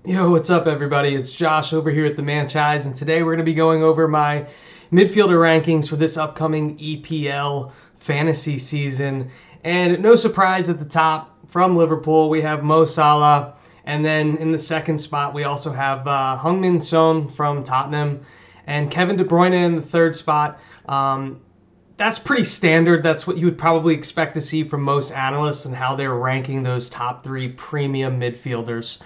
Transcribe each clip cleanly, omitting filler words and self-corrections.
Yo, what's up, everybody? It's Josh over here at the Manchise, and today we're going to be going over my midfielder rankings for this upcoming EPL fantasy season. And no surprise at the top, from Liverpool, we have Mo Salah, and then in the second spot, we also have Heung-min Son from Tottenham, and Kevin De Bruyne in the third spot. That's pretty standard. That's what you would probably expect to see from most analysts and how they're ranking those top three premium midfielders.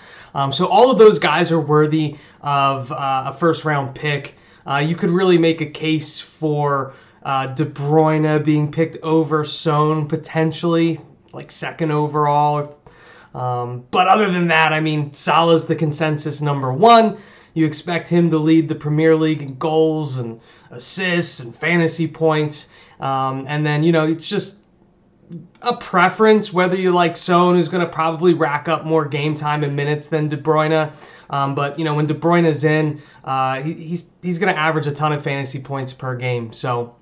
So all of those guys are worthy of a first round pick. You could really make a case for De Bruyne being picked over Son potentially, like second overall. But other than that, I mean, Salah's the consensus number one. You expect him to lead the Premier League in goals and assists and fantasy points. And then, it's just a preference whether you like Son, who's going to probably rack up more game time and minutes than De Bruyne. But, when De Bruyne is in, he's going to average a ton of fantasy points per game. So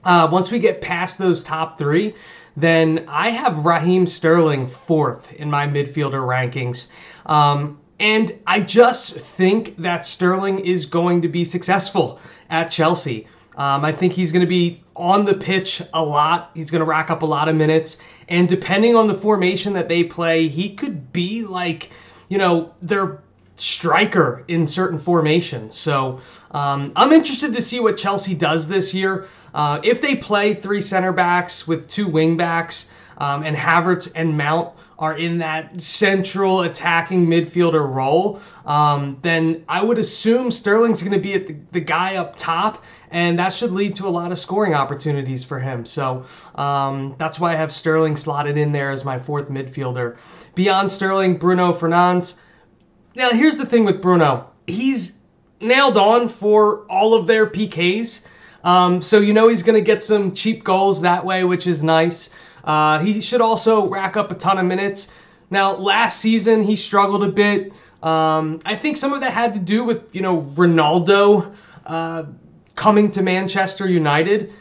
once we get past those top three, then I have Raheem Sterling fourth in my midfielder rankings. And I just think that Sterling is going to be successful at Chelsea. I think he's going to be on the pitch a lot. He's going to rack up a lot of minutes. And depending on the formation that they play, he could be like, their striker in certain formations. So I'm interested to see what Chelsea does this year. If they play three center backs with two wing backs, and Havertz and Mount are in that central attacking midfielder role, then I would assume Sterling's going to be at the guy up top, and that should lead to a lot of scoring opportunities for him. So that's why I have Sterling slotted in there as my fourth midfielder. Beyond Sterling, Bruno Fernandes. Now, here's the thing with Bruno. He's nailed on for all of their PKs. So he's going to get some cheap goals that way, which is nice. He should also rack up a ton of minutes. Now, last season, he struggled a bit. I think some of that had to do with, Ronaldo coming to Manchester United.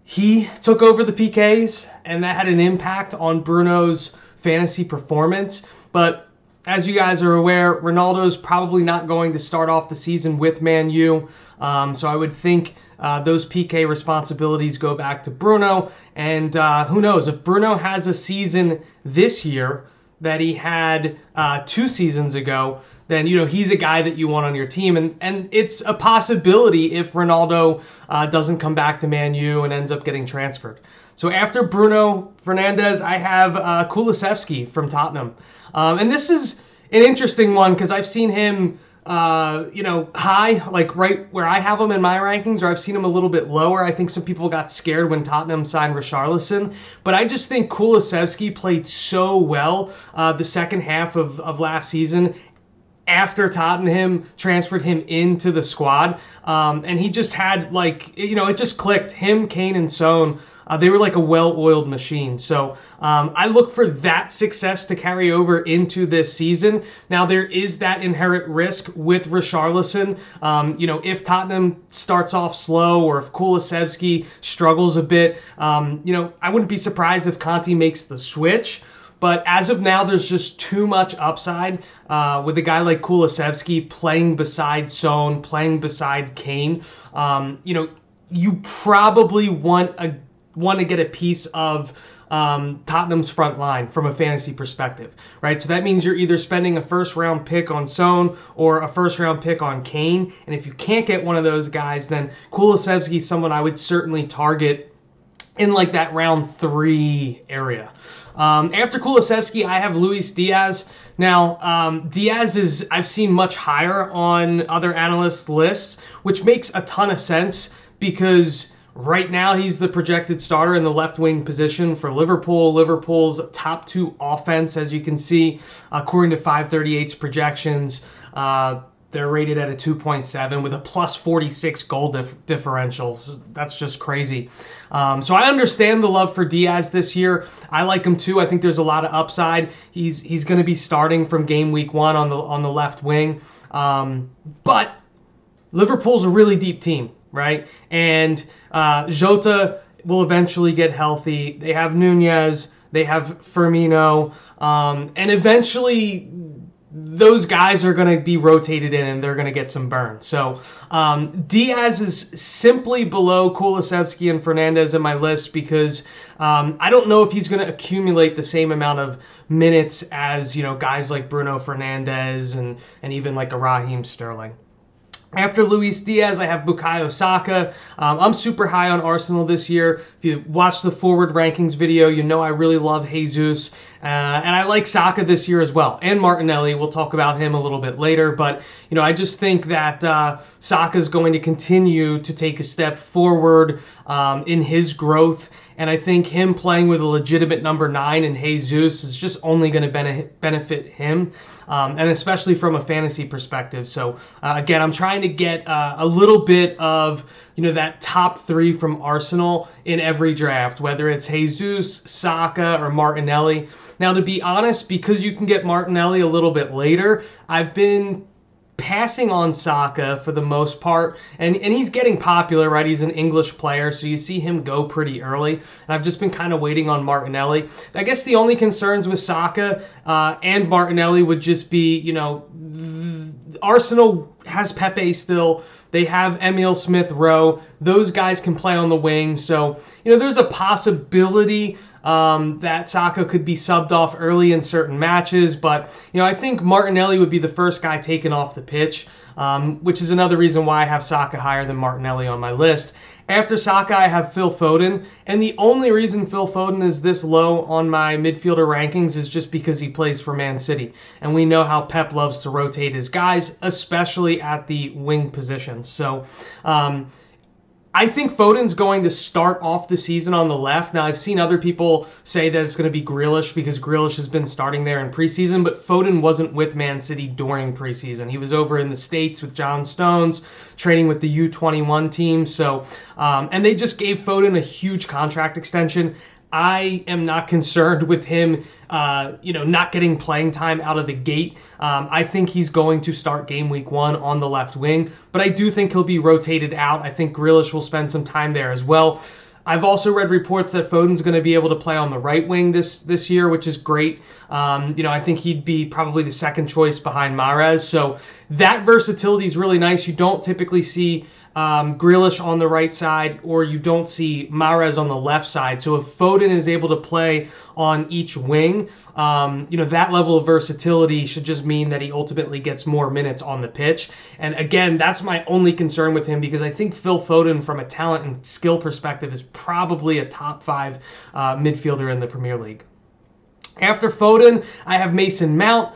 He took over the PKs, and that had an impact on Bruno's fantasy performance. But as you guys are aware, Ronaldo's probably not going to start off the season with Man U. So I would think those PK responsibilities go back to Bruno. And who knows, if Bruno has a season this year that he had 2 seasons ago, then, he's a guy that you want on your team. And it's a possibility if Ronaldo doesn't come back to Man U and ends up getting transferred. So after Bruno Fernandes, I have Kulusevski from Tottenham. And this is an interesting one because I've seen him high, like right where I have him in my rankings, or I've seen him a little bit lower. I think some people got scared when Tottenham signed Richarlison, but I just think Kulusevski played so well the second half of last season after Tottenham transferred him into the squad. And he just had it just clicked. Him, Kane, and Son, they were like a well-oiled machine. So I look for that success to carry over into this season. Now, there is that inherent risk with Richarlison. If Tottenham starts off slow or if Kulusevski struggles a bit, I wouldn't be surprised if Conte makes the switch. But as of now, there's just too much upside with a guy like Kulusevski playing beside Son, playing beside Kane. You probably want to get a piece of Tottenham's front line from a fantasy perspective, right? So that means you're either spending a first-round pick on Son or a first-round pick on Kane. And if you can't get one of those guys, then Kulusevski is someone I would certainly target in like that round 3 area. After Kulusevski, I have Luis Diaz. Now, Diaz is, I've seen much higher on other analysts' lists, which makes a ton of sense because right now he's the projected starter in the left wing position for Liverpool. Liverpool's top 2 offense, as you can see, according to 538's projections. They're rated at a 2.7 with a plus 46 goal differential. So that's just crazy. So I understand the love for Diaz this year. I like him too. I think there's a lot of upside. He's going to be starting from game week 1 on the left wing. But Liverpool's a really deep team, right? And Jota will eventually get healthy. They have Nunez. They have Firmino. And eventually those guys are going to be rotated in and they're going to get some burn. So Diaz is simply below Kulusevski and Fernandez in my list because I don't know if he's going to accumulate the same amount of minutes as, guys like Bruno Fernandes and even like a Raheem Sterling. After Luis Diaz, I have Bukayo Saka. I'm super high on Arsenal this year. If you watch the forward rankings video, you know I really love Jesus. And I like Saka this year as well. And Martinelli. We'll talk about him a little bit later. But, I just think that Saka is going to continue to take a step forward in his growth. And I think him playing with a legitimate number 9 in Jesus is just only going to benefit him, and especially from a fantasy perspective. So, again, I'm trying to get a little bit of, that top 3 from Arsenal in every draft, whether it's Jesus, Saka, or Martinelli. Now, to be honest, because you can get Martinelli a little bit later, I've been passing on Saka for the most part, and he's getting popular, right? He's an English player, so you see him go pretty early, and I've just been kind of waiting on Martinelli. I guess the only concerns with Saka and Martinelli would just be, Arsenal has Pepe still. They have Emile Smith-Rowe. Those guys can play on the wing, so, there's a possibility that Saka could be subbed off early in certain matches, but I think Martinelli would be the first guy taken off the pitch, which is another reason why I have Saka higher than Martinelli on my list. After Saka, I have Phil Foden, and the only reason Phil Foden is this low on my midfielder rankings is just because he plays for Man City, and we know how Pep loves to rotate his guys, especially at the wing positions. So, I think Foden's going to start off the season on the left. Now, I've seen other people say that it's going to be Grealish because Grealish has been starting there in preseason, but Foden wasn't with Man City during preseason. He was over in the States with John Stones, training with the U21 team. So, and they just gave Foden a huge contract extension. I am not concerned with him, not getting playing time out of the gate. I think he's going to start game week 1 on the left wing, but I do think he'll be rotated out. I think Grealish will spend some time there as well. I've also read reports that Foden's going to be able to play on the right wing this year, which is great. I think he'd be probably the second choice behind Mahrez. So that versatility is really nice. You don't typically see Grealish on the right side, or you don't see Mahrez on the left side. So if Foden is able to play on each wing, that level of versatility should just mean that he ultimately gets more minutes on the pitch. And again, that's my only concern with him, because I think Phil Foden, from a talent and skill perspective, is probably a top 5 midfielder in the Premier League. After Foden, I have Mason Mount.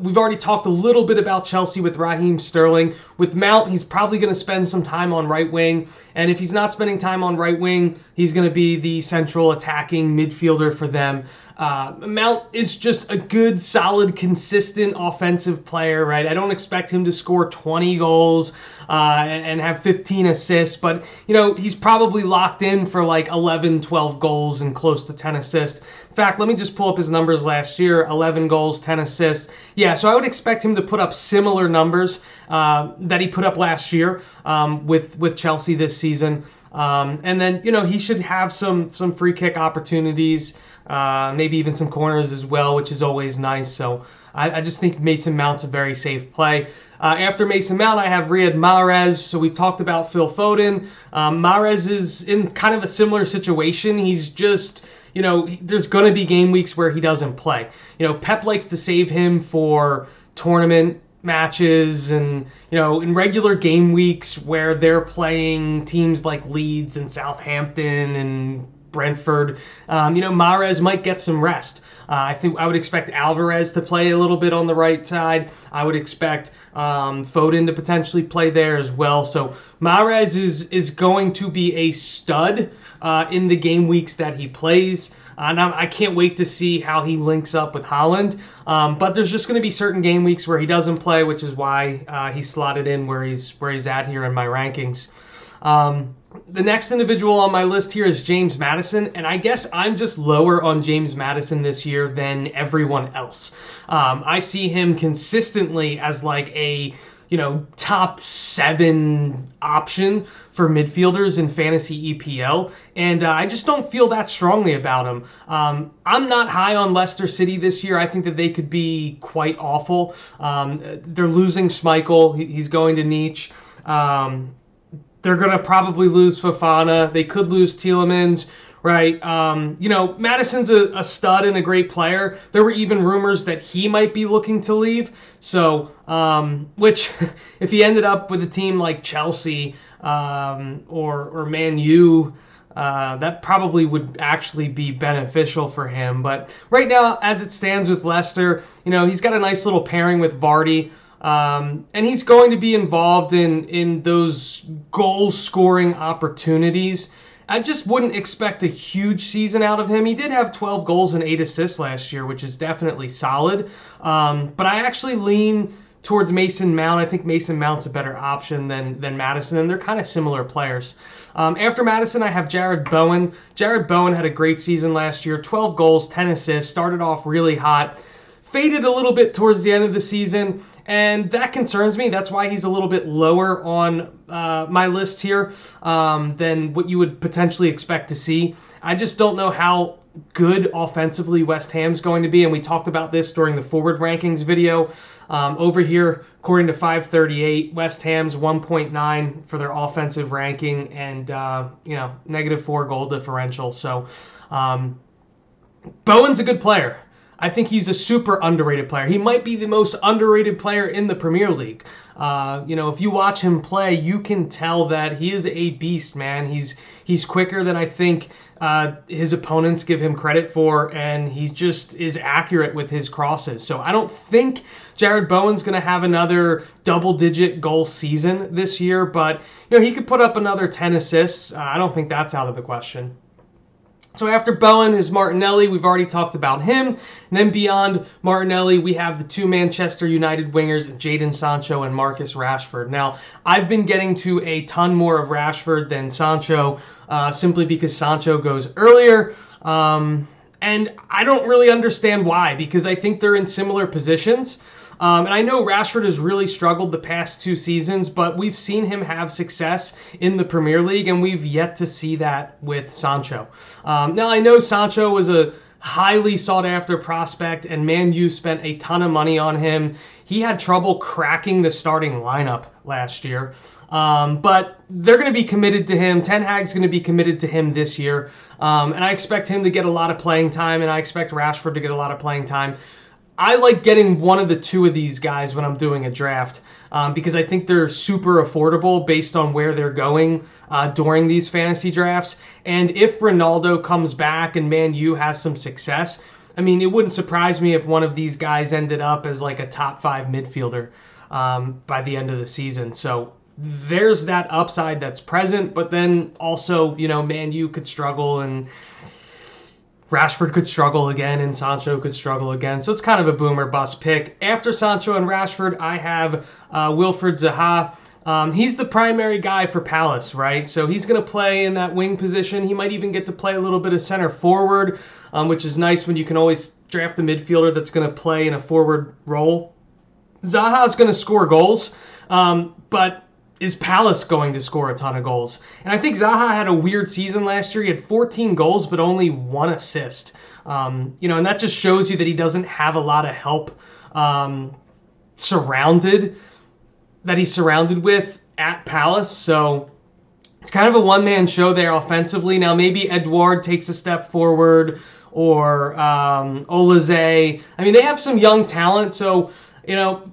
We've already talked a little bit about Chelsea with Raheem Sterling. With Mount, he's probably going to spend some time on right wing. And if he's not spending time on right wing, he's going to be the central attacking midfielder for them. Mount is just a good, solid, consistent offensive player, right? I don't expect him to score 20 goals and have 15 assists, but, he's probably locked in for like 11, 12 goals and close to 10 assists. In fact, let me just pull up his numbers last year: 11 goals, 10 assists. Yeah, so I would expect him to put up similar numbers that he put up last year with Chelsea this season. And then, he should have some free kick opportunities, maybe even some corners as well, which is always nice. So I just think Mason Mount's a very safe play. After Mason Mount, I have Riyad Mahrez. So we've talked about Phil Foden. Mahrez is in kind of a similar situation. He's just, there's going to be game weeks where he doesn't play. Pep likes to save him for tournament matches and, in regular game weeks where they're playing teams like Leeds and Southampton and Brentford. Mahrez might get some rest. I think I would expect Alvarez to play a little bit on the right side. I would expect Foden to potentially play there as well. So Mahrez is going to be a stud in the game weeks that he plays. And I can't wait to see how he links up with Haaland. But there's just going to be certain game weeks where he doesn't play, which is why he's slotted in where he's at here in my rankings. The next individual on my list here is James Maddison, and I guess I'm just lower on James Maddison this year than everyone else. I see him consistently as like a top 7 option for midfielders in Fantasy EPL, and I just don't feel that strongly about him. I'm not high on Leicester City this year. I think that they could be quite awful. They're losing Schmeichel. He's going to Niche. They're going to probably lose Fofana. They could lose Tielemans. Right. Madison's a stud and a great player. There were even rumors that he might be looking to leave. So, which if he ended up with a team like Chelsea or Man U, that probably would actually be beneficial for him. But right now, as it stands with Leicester, he's got a nice little pairing with Vardy. And he's going to be involved in those goal-scoring opportunities. I just wouldn't expect a huge season out of him. He did have 12 goals and 8 assists last year, which is definitely solid. But I actually lean towards Mason Mount. I think Mason Mount's a better option than Madison, and they're kind of similar players. After Madison, I have Jared Bowen. Jared Bowen had a great season last year, 12 goals, 10 assists, started off really hot, faded a little bit towards the end of the season, and that concerns me. That's why he's a little bit lower on my list here than what you would potentially expect to see. I just don't know how good offensively West Ham's going to be, and we talked about this during the forward rankings video. Over here, according to 538, West Ham's 1.9 for their offensive ranking and -4 goal differential. So Bowen's a good player. I think he's a super underrated player. He might be the most underrated player in the Premier League. If you watch him play, you can tell that he is a beast, man. He's quicker than I think his opponents give him credit for, and he just is accurate with his crosses. So I don't think Jared Bowen's going to have another double-digit goal season this year, but he could put up another 10 assists. I don't think that's out of the question. So after Bowen is Martinelli. We've already talked about him. And then beyond Martinelli, we have the 2 Manchester United wingers, Jadon Sancho and Marcus Rashford. Now, I've been getting to a ton more of Rashford than Sancho, simply because Sancho goes earlier. And I don't really understand why, because I think they're in similar positions. And I know Rashford has really struggled the past 2 seasons, but we've seen him have success in the Premier League, and we've yet to see that with Sancho. Now, I know Sancho was a highly sought-after prospect, and Man U spent a ton of money on him. He had trouble cracking the starting lineup last year. But they're going to be committed to him. Ten Hag's going to be committed to him this year. And I expect him to get a lot of playing time, and I expect Rashford to get a lot of playing time. I like getting one of the 2 of these guys when I'm doing a draft because I think they're super affordable based on where they're going during these fantasy drafts. And if Ronaldo comes back and Man U has some success, I mean, it wouldn't surprise me if one of these guys ended up as like a top 5 midfielder by the end of the season. So there's that upside that's present, but then also, Man U could struggle and Rashford could struggle again, and Sancho could struggle again. So it's kind of a boom or bust pick. After Sancho and Rashford, I have Wilfried Zaha. He's the primary guy for Palace, right? So he's going to play in that wing position. He might even get to play a little bit of center forward, which is nice when you can always draft a midfielder that's going to play in a forward role. Zaha's going to score goals, but is Palace going to score a ton of goals? And I think Zaha had a weird season last year. He had 14 goals, but only 1 assist. And that just shows you that he doesn't have a lot of help surrounded with at Palace. So it's kind of a one-man show there offensively. Now maybe Edouard takes a step forward, or Olise. I mean, they have some young talent, so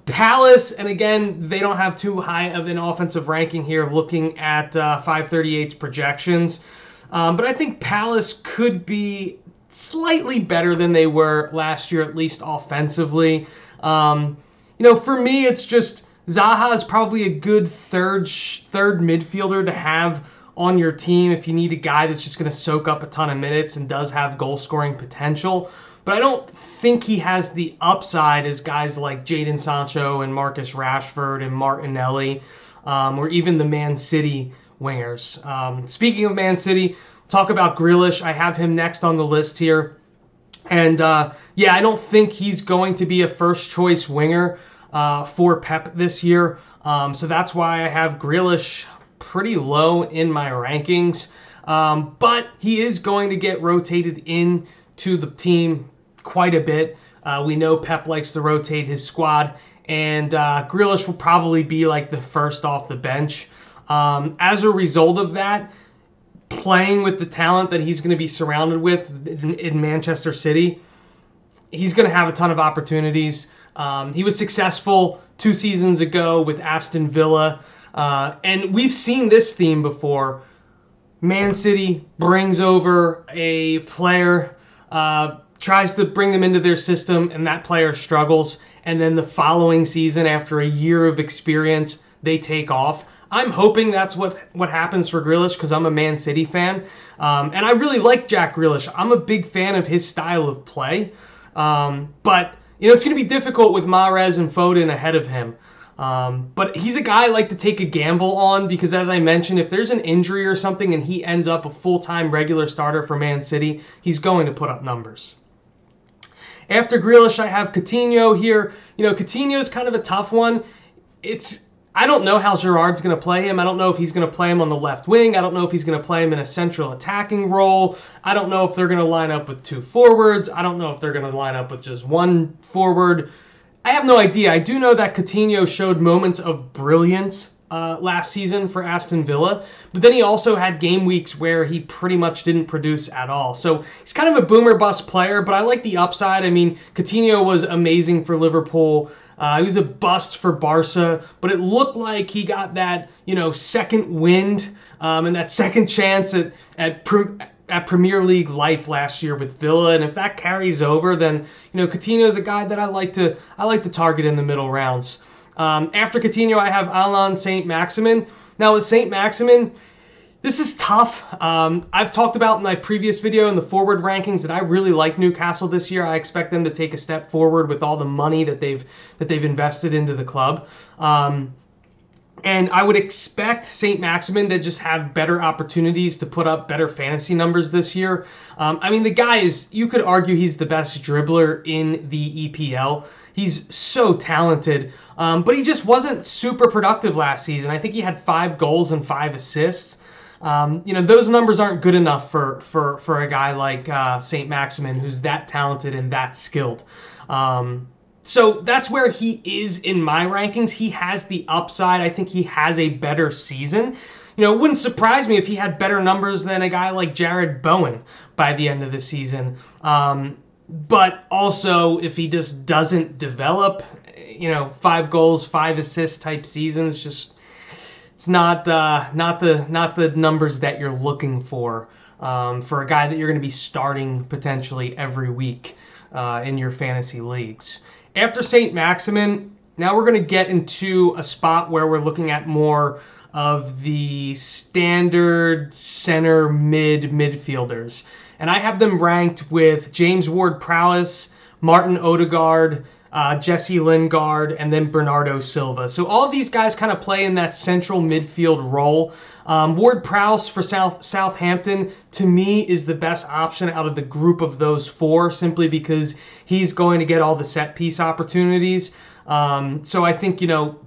Palace, and again, they don't have too high of an offensive ranking here looking at 538's projections. But I think Palace could be slightly better than they were last year, at least offensively. For me, it's just Zaha is probably a good third midfielder to have on your team if you need a guy that's just going to soak up a ton of minutes and does have goal-scoring potential. But I don't think he has the upside as guys like Jadon Sancho and Marcus Rashford and Martinelli, or even the Man City wingers. Speaking of Man City, talk about Grealish. I have him next on the list here. And I don't think he's going to be a first-choice winger. for Pep this year. So that's why I have Grealish pretty low in my rankings. But he is going to get rotated into the team quite a bit. We know Pep likes to rotate his squad, and Grealish will probably be like the first off the bench. As a result of that, playing with the talent that he's going to be surrounded with in Manchester City, he's going to have a ton of opportunities. He was successful 2 seasons ago with Aston Villa, and we've seen this theme before. Man City brings over a player, tries to bring them into their system, and that player struggles. And then the following season, after a year of experience, they take off. I'm hoping that's what happens for Grealish, because I'm a Man City fan. And I really like Jack Grealish. I'm a big fan of his style of play. But, it's going to be difficult with Mahrez and Foden ahead of him. But he's a guy I like to take a gamble on, because as I mentioned, if there's an injury or something and he ends up a full-time regular starter for Man City, he's going to put up numbers. After Grealish, I have Coutinho here. Coutinho's kind of a tough one. I don't know how Gerrard's going to play him. I don't know if he's going to play him on the left wing. I don't know if he's going to play him in a central attacking role. I don't know if they're going to line up with 2 forwards. I don't know if they're going to line up with just 1 forward. I have no idea. I do know that Coutinho showed moments of brilliance last season for Aston Villa, but then he also had game weeks where he pretty much didn't produce at all. So he's kind of a boomer bust player, but I like the upside. I mean, Coutinho was amazing for Liverpool. He was a bust for Barca, but it looked like he got that, second wind and that second chance at Premier League life last year with Villa, and if that carries over, then Coutinho is a guy that I like to target in the middle rounds. After Coutinho, I have Allan Saint-Maximin. Now with Saint-Maximin, this is tough. I've talked about in my previous video in the forward rankings that I really like Newcastle this year. I expect them to take a step forward with all the money that they've invested into the club. And I would expect Saint-Maximin to just have better opportunities to put up better fantasy numbers this year. The guy you could argue he's the best dribbler in the EPL. He's so talented, but he just wasn't super productive last season. I think he had 5 goals and 5 assists. Those numbers aren't good enough for a guy like Saint-Maximin, who's that talented and that skilled. So that's where he is in my rankings. He has the upside. I think he has a better season. It wouldn't surprise me if he had better numbers than a guy like Jared Bowen by the end of the season. But also, if he just doesn't develop, 5 goals, 5 assists type seasons, it's not the numbers that you're looking for a guy that you're going to be starting potentially every week in your fantasy leagues. After Saint-Maximin, now we're going to get into a spot where we're looking at more of the standard center midfielders. And I have them ranked with James Ward-Prowse, Martin Odegaard, Jesse Lingard, and then Bernardo Silva. So all of these guys kind of play in that central midfield role. Ward-Prowse for Southampton, to me, is the best option out of the group of those 4, simply because he's going to get all the set-piece opportunities. So I think,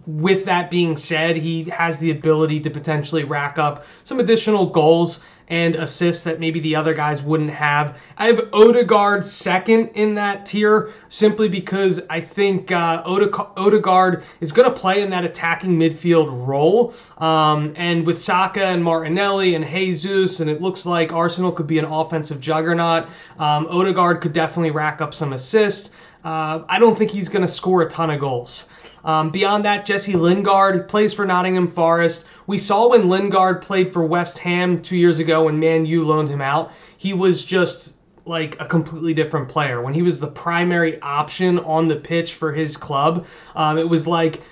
with that being said, he has the ability to potentially rack up some additional goals and assists that maybe the other guys wouldn't have. I have Odegaard second in that tier, simply because I think Odegaard is going to play in that attacking midfield role. And with Saka and Martinelli and Jesus, and it looks like Arsenal could be an offensive juggernaut, Odegaard could definitely rack up some assists. I don't think he's going to score a ton of goals. Beyond that, Jesse Lingard plays for Nottingham Forest. We saw when Lingard played for West Ham 2 years ago when Man U loaned him out, he was just like a completely different player. When he was the primary option on the pitch for his club, it was like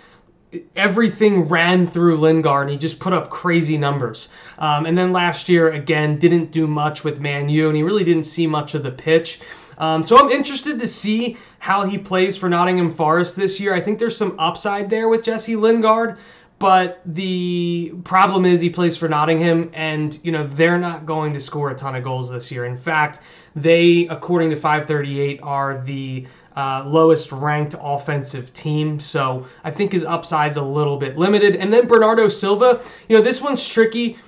everything ran through Lingard, and he just put up crazy numbers. And then last year, again, didn't do much with Man U, and he really didn't see much of the pitch. So I'm interested to see how he plays for Nottingham Forest this year. I think there's some upside there with Jesse Lingard, But the problem is he plays for Nottingham, and they're not going to score a ton of goals this year. In fact, they, according to 538, are the lowest ranked offensive team. So I think his upside's a little bit limited. And then Bernardo Silva, this one's tricky.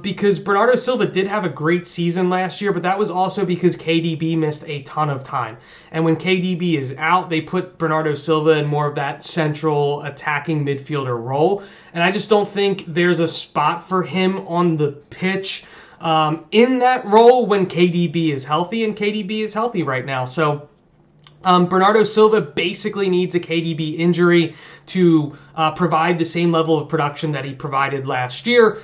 Because Bernardo Silva did have a great season last year, but that was also because KDB missed a ton of time. And when KDB is out, they put Bernardo Silva in more of that central attacking midfielder role. And I just don't think there's a spot for him on the pitch in that role when KDB is healthy, and KDB is healthy right now. So Bernardo Silva basically needs a KDB injury to provide the same level of production that he provided last year.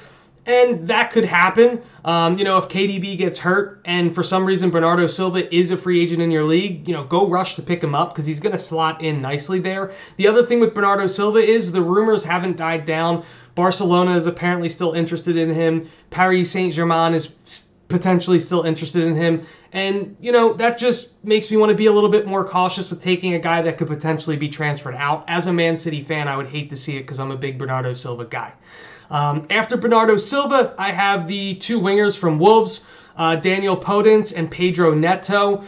And that could happen, if KDB gets hurt and for some reason Bernardo Silva is a free agent in your league, go rush to pick him up because he's going to slot in nicely there. The other thing with Bernardo Silva is the rumors haven't died down. Barcelona is apparently still interested in him. Paris Saint-Germain is potentially still interested in him. And, that just makes me want to be a little bit more cautious with taking a guy that could potentially be transferred out. As a Man City fan, I would hate to see it because I'm a big Bernardo Silva guy. After Bernardo Silva, I have the two wingers from Wolves, Daniel Podence and Pedro Neto.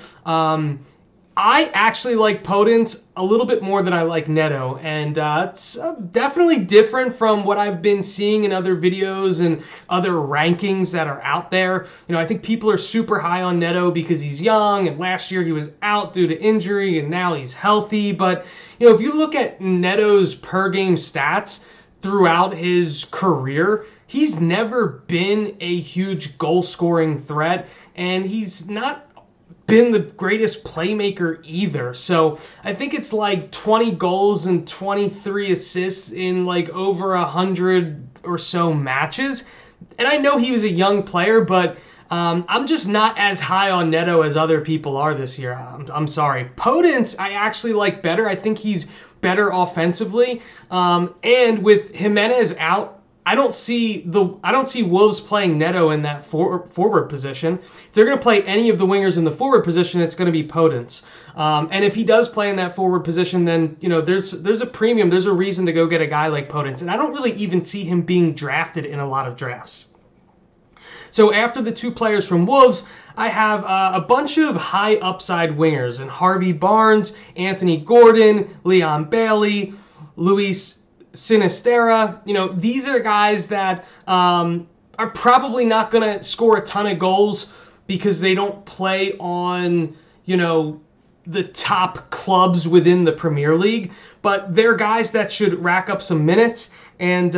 I actually like Podence a little bit more than I like Neto, and it's definitely different from what I've been seeing in other videos and other rankings that are out there. I think people are super high on Neto because he's young, and last year he was out due to injury, and now he's healthy. But, if you look at Neto's per game stats throughout his career, he's never been a huge goal-scoring threat, and he's not been the greatest playmaker either. So I think it's like 20 goals and 23 assists in like over 100 or so matches. And I know he was a young player, but I'm just not as high on Neto as other people are this year. I'm sorry. Podence, I actually like better. I think he's better offensively. And with Jimenez out, I don't see Wolves playing Neto in that forward position. If they're going to play any of the wingers in the forward position, it's going to be Podence. And if he does play in that forward position, then there's a premium. There's a reason to go get a guy like Podence. And I don't really even see him being drafted in a lot of drafts. So after the two players from Wolves, I have a bunch of high upside wingers, and Harvey Barnes, Anthony Gordon, Leon Bailey, Luis Sinisterra. These are guys that are probably not going to score a ton of goals because they don't play on, the top clubs within the Premier League, but they're guys that should rack up some minutes, and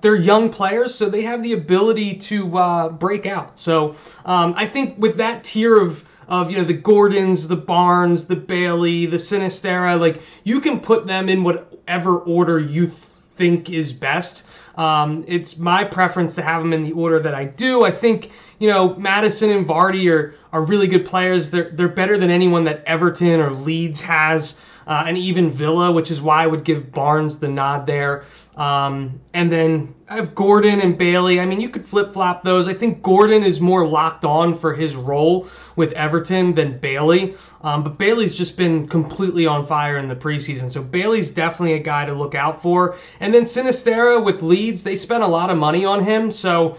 they're young players, so they have the ability to break out. So I think with that tier of the Gordons, the Barnes, the Bailey, the Sinisterra, like you can put them in whatever order you think is best. It's my preference to have them in the order that I do. I think Maddison and Vardy are really good players. They're better than anyone that Everton or Leeds has, and even Villa, which is why I would give Barnes the nod there. And then I have Gordon and Bailey. I mean, you could flip-flop those. I think Gordon is more locked on for his role with Everton than Bailey. But Bailey's just been completely on fire in the preseason. So Bailey's definitely a guy to look out for. And then Sinisterra with Leeds, they spent a lot of money on him. So,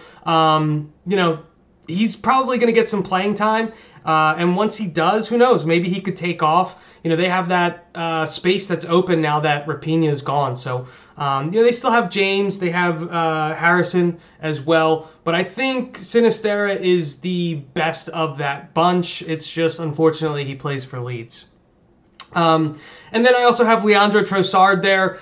he's probably going to get some playing time. And once he does, who knows? Maybe he could take off. They have that space that's open now that Raphinha's gone. So, they still have James. They have Harrison as well. But I think Sinisterra is the best of that bunch. It's just, unfortunately, he plays for Leeds. And then I also have Leandro Trossard there.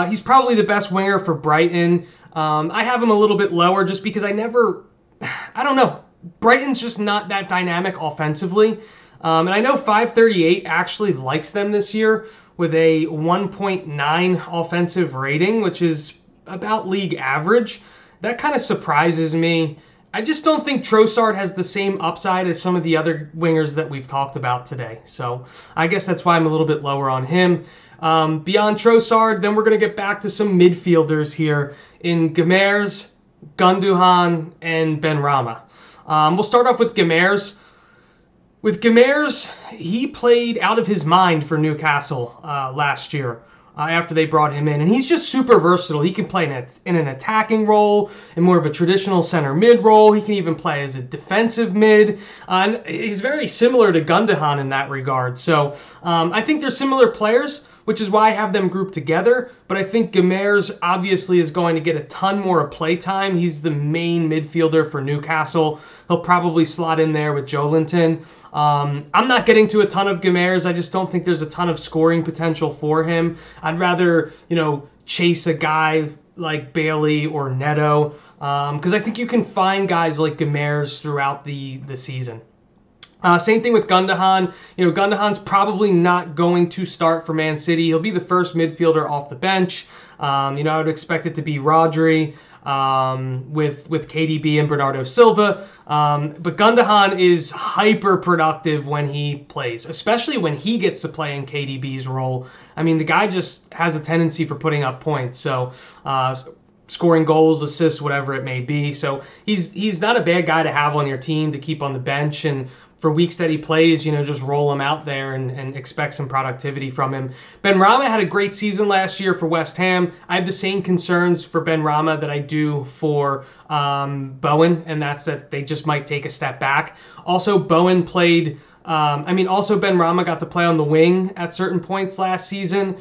He's probably the best winger for Brighton. I have him a little bit lower just because I don't know. Brighton's just not that dynamic offensively. And I know 538 actually likes them this year with a 1.9 offensive rating, which is about league average. That kind of surprises me. I just don't think Trossard has the same upside as some of the other wingers that we've talked about today. So I guess that's why I'm a little bit lower on him. Beyond Trossard, then we're going to get back to some midfielders here in Guimaraes, Gundogan, and Benrahma. We'll start off with Guimaraes. With Guimaraes, he played out of his mind for Newcastle last year. after they brought him in. And he's just super versatile. He can play in an attacking role, in more of a traditional center mid role. He can even play as a defensive mid. And he's very similar to Gundogan in that regard. So I think they're similar players, which is why I have them grouped together. But I think Guimaraes obviously is going to get a ton more play time. He's the main midfielder for Newcastle. He'll probably slot in there with Joelinton. I'm not getting to a ton of Guimaraes. I just don't think there's a ton of scoring potential for him. I'd rather, chase a guy like Bailey or Neto, because I think you can find guys like Guimaraes throughout the season. Same thing with Gundogan. Gundogan's probably not going to start for Man City. He'll be the first midfielder off the bench. I would expect it to be Rodri with KDB and Bernardo Silva. But Gundogan is hyper productive when he plays, especially when he gets to play in KDB's role. I mean, the guy just has a tendency for putting up points. So scoring goals, assists, whatever it may be. So he's not a bad guy to have on your team to keep on the bench, and for weeks that he plays, just roll him out there and expect some productivity from him. Benrahma had a great season last year for West Ham. I have the same concerns for Benrahma that I do for Bowen, and that's that they just might take a step back. Also, Bowen played, also Benrahma got to play on the wing at certain points last season.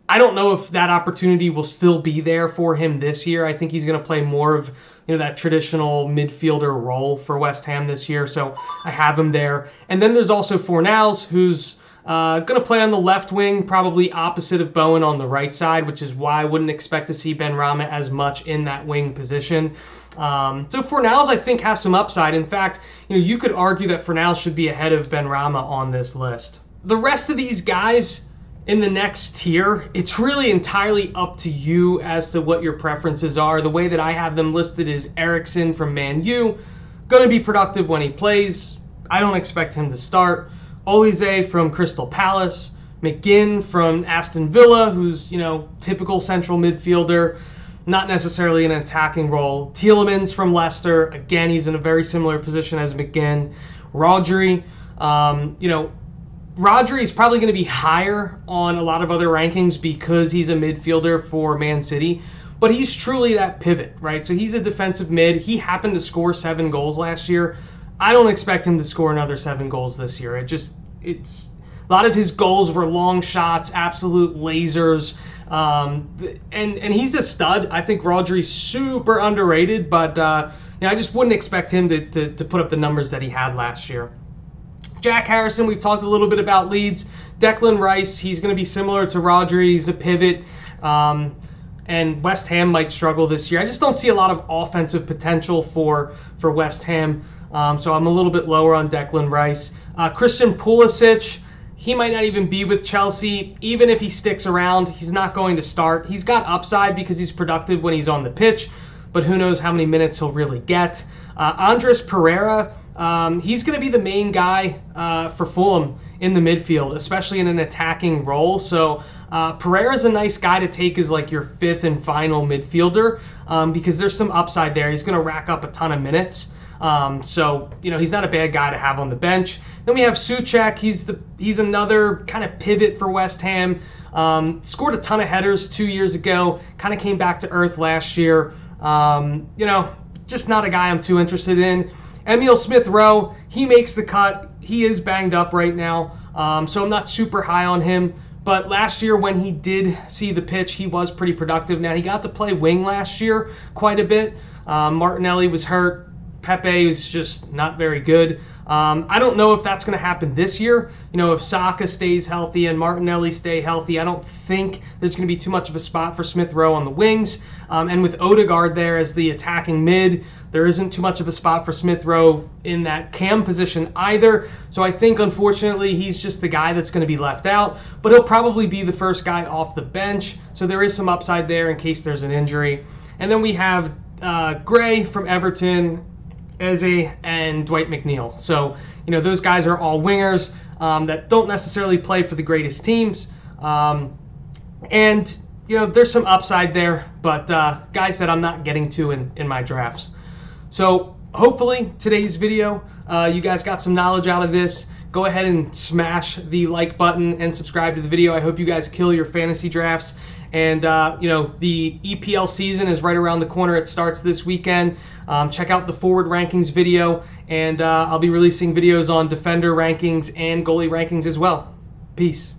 I don't know if that opportunity will still be there for him this year. I think he's going to play more of that traditional midfielder role for West Ham this year, so I have him there. And then there's also Fornals, who's going to play on the left wing, probably opposite of Bowen on the right side, which is why I wouldn't expect to see Benrahma as much in that wing position. So Fornals, I think, has some upside. In fact, you could argue that Fornals should be ahead of Benrahma on this list. The rest of these guys in the next tier, it's really entirely up to you as to what your preferences are. The way that I have them listed is Eriksen from Man U, going to be productive when he plays. I don't expect him to start. Olise from Crystal Palace, McGinn from Aston Villa, who's, typical central midfielder, not necessarily in an attacking role. Tielemans from Leicester, again, he's in a very similar position as McGinn. Rodri, Rodri is probably going to be higher on a lot of other rankings because he's a midfielder for Man City, but he's truly that pivot, right? So he's a defensive mid. He happened to score 7 goals last year. I don't expect him to score another 7 goals this year. It's a lot of his goals were long shots, absolute lasers, and he's a stud. I think Rodri's super underrated, but I just wouldn't expect him to put up the numbers that he had last year. Jack Harrison, we've talked a little bit about Leeds. Declan Rice, he's going to be similar to Rodri. He's a pivot, and West Ham might struggle this year. I just don't see a lot of offensive potential for West Ham, so I'm a little bit lower on Declan Rice. Christian Pulisic, he might not even be with Chelsea. Even if he sticks around, he's not going to start. He's got upside because he's productive when he's on the pitch, but who knows how many minutes he'll really get. Andres Pereira, he's going to be the main guy for Fulham in the midfield, especially in an attacking role. So Pereira's a nice guy to take as like your 5th and final midfielder because there's some upside there. He's going to rack up a ton of minutes. So he's not a bad guy to have on the bench. Then we have Souček. He's another kind of pivot for West Ham. Scored a ton of headers 2 years ago. Kind of came back to earth last year. Just not a guy I'm too interested in. Emile Smith-Rowe, he makes the cut. He is banged up right now, so I'm not super high on him. But last year when he did see the pitch, he was pretty productive. Now, he got to play wing last year quite a bit. Martinelli was hurt. Pepe was just not very good. I don't know if that's going to happen this year. If Saka stays healthy and Martinelli stay healthy, I don't think there's going to be too much of a spot for Smith-Rowe on the wings. And with Odegaard there as the attacking mid, there isn't too much of a spot for Smith-Rowe in that cam position either. So I think, unfortunately, he's just the guy that's going to be left out. But he'll probably be the first guy off the bench. So there is some upside there in case there's an injury. And then we have Gray from Everton, Eze, and Dwight McNeil. So, those guys are all wingers that don't necessarily play for the greatest teams. And, there's some upside there, but guys that I'm not getting to in my drafts. So, hopefully, today's video, you guys got some knowledge out of this. go ahead and smash the like button and subscribe to the video. I hope you guys kill your fantasy drafts. And, the EPL season is right around the corner. It starts this weekend. Check out the forward rankings video, and I'll be releasing videos on defender rankings and goalie rankings as well. Peace.